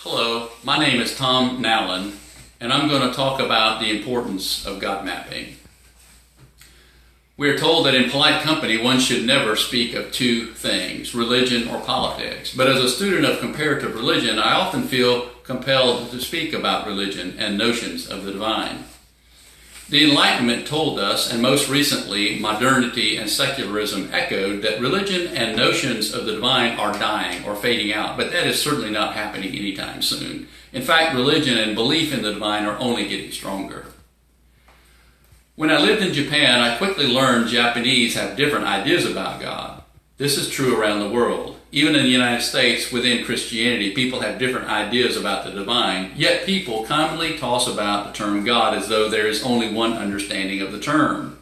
Hello, my name is Tom Nowlin, and I'm going to talk about the importance of God mapping. We are told that in polite company one should never speak of two things, religion or politics. But as a student of comparative religion, I often feel compelled to speak about religion and notions of the divine. The Enlightenment told us, and most recently modernity and secularism echoed, that religion and notions of the divine are dying or fading out, but that is certainly not happening anytime soon. In fact, religion and belief in the divine are only getting stronger. When I lived in Japan, I quickly learned Japanese have different ideas about God. This is true around the world. Even in the United States, within Christianity, people have different ideas about the divine, yet people commonly toss about the term God as though there is only one understanding of the term.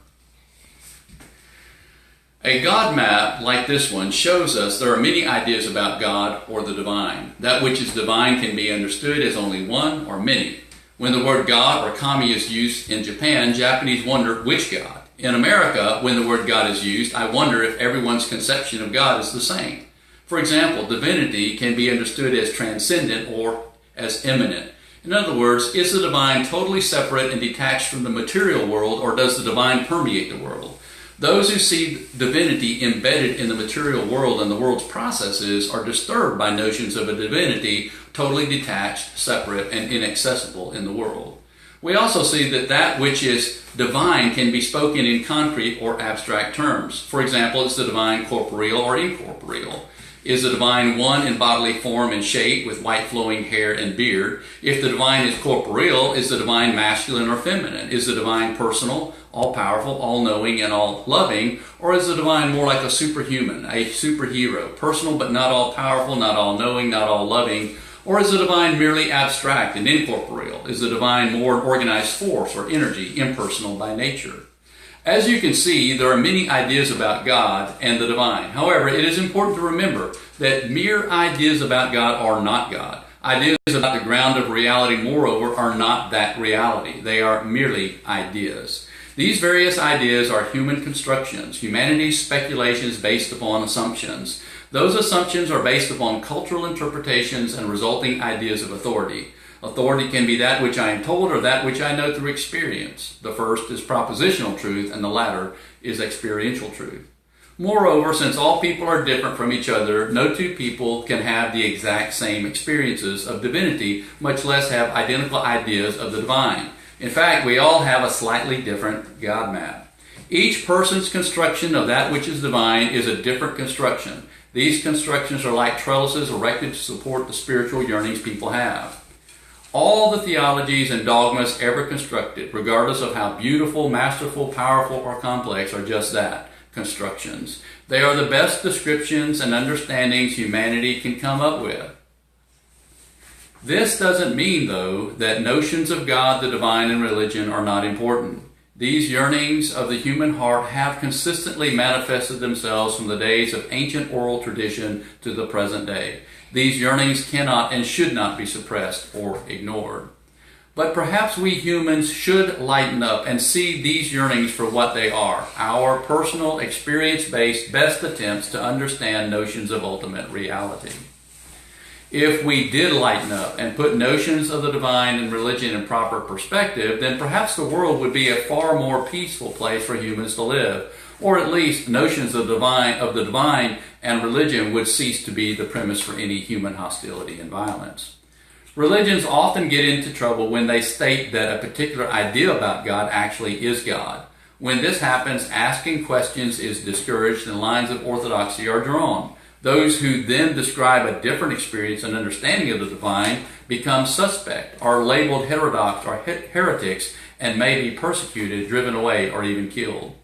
A God map like this one shows us there are many ideas about God or the divine. That which is divine can be understood as only one or many. When the word God or kami is used in Japan, Japanese wonder which God. In America, when the word God is used, I wonder if everyone's conception of God is the same. For example, divinity can be understood as transcendent or as immanent. In other words, is the divine totally separate and detached from the material world, or does the divine permeate the world? Those who see divinity embedded in the material world and the world's processes are disturbed by notions of a divinity totally detached, separate, and inaccessible in the world. We also see that which is divine can be spoken in concrete or abstract terms. For example, is the divine corporeal or incorporeal? Is the divine one in bodily form and shape with white flowing hair and beard? If the divine is corporeal, is the divine masculine or feminine? Is the divine personal, all-powerful, all-knowing, and all-loving? Or is the divine more like a superhuman, a superhero, personal but not all-powerful, not all-knowing, not all-loving? Or is the divine merely abstract and incorporeal? Is the divine more an organized force or energy, impersonal by nature? As you can see, there are many ideas about God and the divine. However, it is important to remember that mere ideas about God are not God. Ideas about the ground of reality, moreover, are not that reality. They are merely ideas. These various ideas are human constructions, humanity's speculations based upon assumptions. Those assumptions are based upon cultural interpretations and resulting ideas of authority. Authority can be that which I am told or that which I know through experience. The first is propositional truth and the latter is experiential truth. Moreover, since all people are different from each other, no two people can have the exact same experiences of divinity, much less have identical ideas of the divine. In fact, we all have a slightly different God map. Each person's construction of that which is divine is a different construction. These constructions are like trellises erected to support the spiritual yearnings people have. All the theologies and dogmas ever constructed, regardless of how beautiful, masterful, powerful, or complex, are just that, constructions. They are the best descriptions and understandings humanity can come up with. This doesn't mean, though, that notions of God, the divine, and religion are not important. These yearnings of the human heart have consistently manifested themselves from the days of ancient oral tradition to the present day. These yearnings cannot and should not be suppressed or ignored. But perhaps we humans should lighten up and see these yearnings for what they are, our personal, experience-based best attempts to understand notions of ultimate reality. If we did lighten up and put notions of the divine and religion in proper perspective, then perhaps the world would be a far more peaceful place for humans to live, or at least notions of the divine and religion would cease to be the premise for any human hostility and violence. Religions often get into trouble when they state that a particular idea about God actually is God. When this happens, asking questions is discouraged and lines of orthodoxy are drawn. Those who then describe a different experience and understanding of the divine become suspect, are labeled heterodox or heretics, and may be persecuted, driven away, or even killed.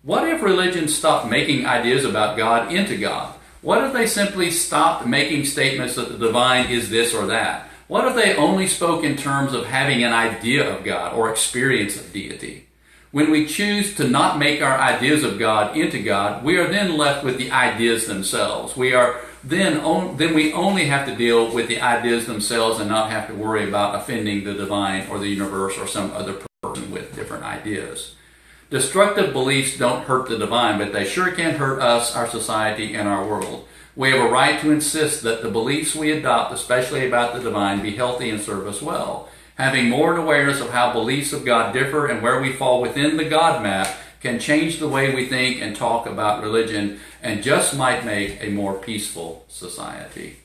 What if religions stopped making ideas about God into God? What if they simply stopped making statements that the divine is this or that? What if they only spoke in terms of having an idea of God or experience of deity? When we choose to not make our ideas of God into God, we are then left with the ideas themselves. We only have to deal with the ideas themselves and not have to worry about offending the divine or the universe or some other person with different ideas. Destructive beliefs don't hurt the divine, but they sure can hurt us, our society, and our world. We have a right to insist that the beliefs we adopt, especially about the divine, be healthy and serve us well. Having more awareness of how beliefs of God differ and where we fall within the God map can change the way we think and talk about religion and just might make a more peaceful society.